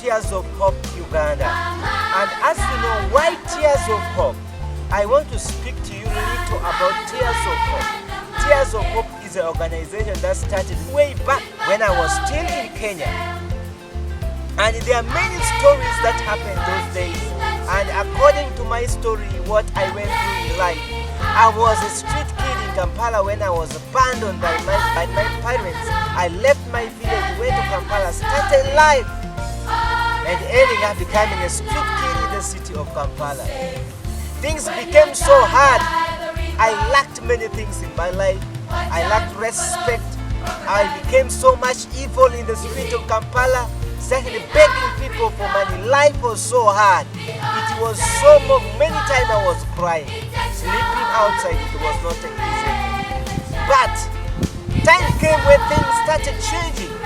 Tears of Hope Uganda. And as you know, why Tears of Hope? I want to speak to you little about Tears of Hope. Tears of Hope is an organization that started way back when I was still in Kenya. And there are many stories that happened those days. And according to my story, what I went through in life, I was a street kid in Kampala when I was abandoned by my parents. I left my village, went to Kampala, started life, and ending up becoming a street kid in the city of Kampala. Things became so hard. I lacked many things in my life. I lacked respect. I became so much evil in the street of Kampala. Started begging people for money. Life was so hard. It was so many times I was crying. Sleeping outside, it was not easy. But time came when things started changing.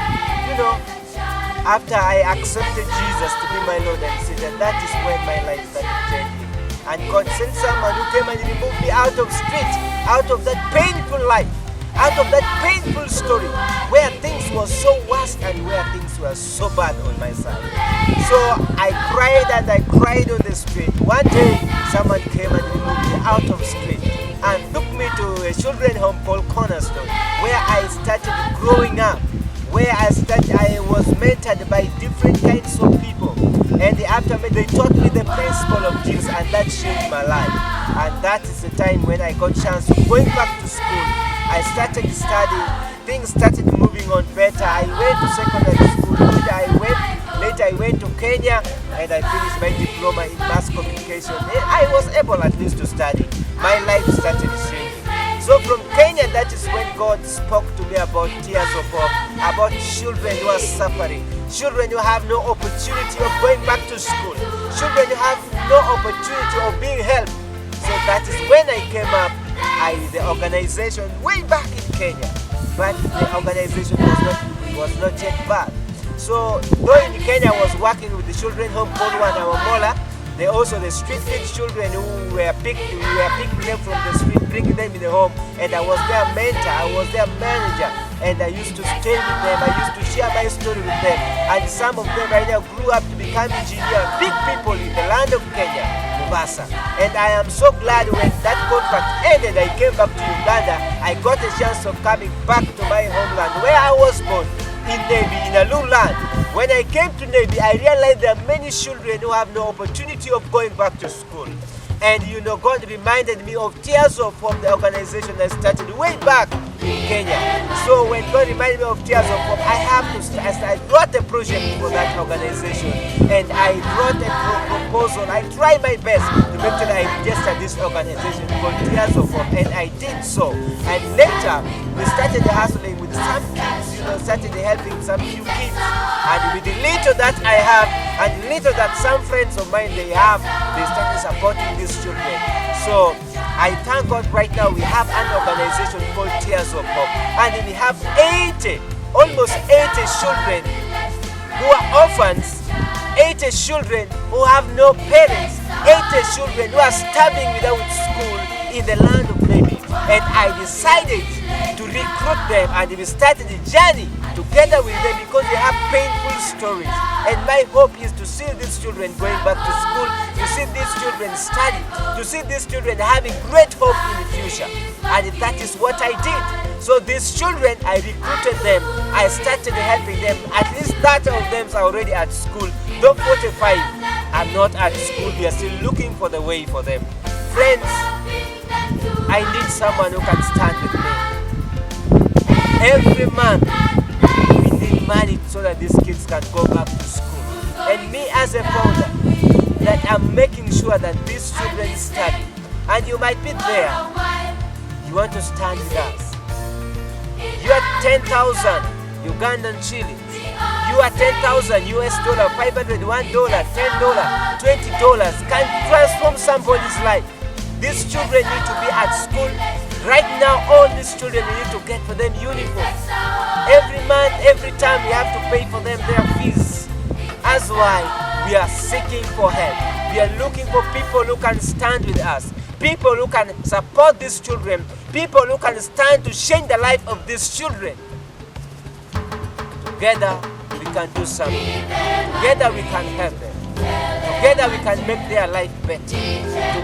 After I accepted Jesus to be my Lord and Savior, that is when my life started changing. And God sent someone who came and removed me out of street, out of that painful life, out of that painful story where things were so worse and where things were so bad on my side. So I cried and I cried on the street. One day someone came and removed me out of street and took me to a children's home called Cornerstone, where I started growing up, where I was mentored by different kinds of people. And after me, they taught me the principle of Jesus, and that changed my life. And that is the time when I got a chance of going back to school. I started studying, things started moving on better. I went to secondary school, later I went to Kenya, and I finished my diploma in mass communication. I was able at least to study. My life started changing. So from Kenya, that is when God spoke to me about Tears of Hope, about children who are suffering, children who have no opportunity of going back to school, children who have no opportunity of being helped. So that is when I came up, the organization way back in Kenya, but the organization was not yet back. So though in Kenya I was working with the children home called Wanawamola, the street kid children who were picking them from the street, bringing them in the home, and I was their mentor, I was their manager, and I used to stay with them, I used to share my story with them, and some of them right now grew up to become engineers, big people in the land of Kenya, Mombasa. And I am so glad when that contract ended, I came back to Uganda. I got a chance of coming back to my homeland where I was born, in Navy, in a Lu land. When I came to Navy, I realized there are many children who have no opportunity of going back to school. And God reminded me of Tears of Hope, the organization that started way back in Kenya. So when God reminded me of Tears of Hope, I wrote a project for that organization, and I wrote a proposal. I tried my best to make sure that I registered this organization called Tears of Hope, and I did so. And later, we started hustling with some kids, started helping some few kids. And with the little that I have, and the little that some friends of mine they have, they started supporting these children. So I thank God right now we have an organization called Tears of Hope, and we have almost 80 children who are orphans, 80 children who have no parents, 80 children who are starving without school in the land of Navy. And I decided to recruit them, and we started a journey together with them because they have painful stories. And my hope is to see these children going back to school, to see these children study, to see these children having great hope in the future. And that is what I did. So these children, I recruited them, I started helping them. At least 30 of them are already at school. Though 45 are not at school, we are still looking for the way for them. Friends, I need someone who can stand with me. Every month, we need money so that these kids can go back to school. And me as a founder, that I'm making sure that these children study. And you might be there. You want to stand with us. You are 10,000 Ugandan shillings. You are 10,000 US dollar, $500, $1, $10, $20 can transform somebody's life. These children need to be at school. Right now, all these children, we need to get for them uniforms. Every month, every time, we have to pay for them their fees. That's why we are seeking for help. We are looking for people who can stand with us, people who can support these children, people who can stand to change the life of these children. Together, we can do something. Together we can help them. Together we can make their life better.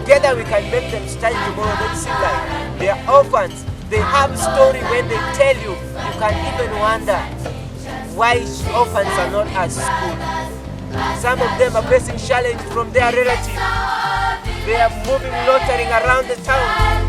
Together we can make them start tomorrow. They see like they are orphans. They have story when they tell you. You can even wonder why orphans are not at school. Some of them are facing challenge from their relatives. They are moving, loitering around the town.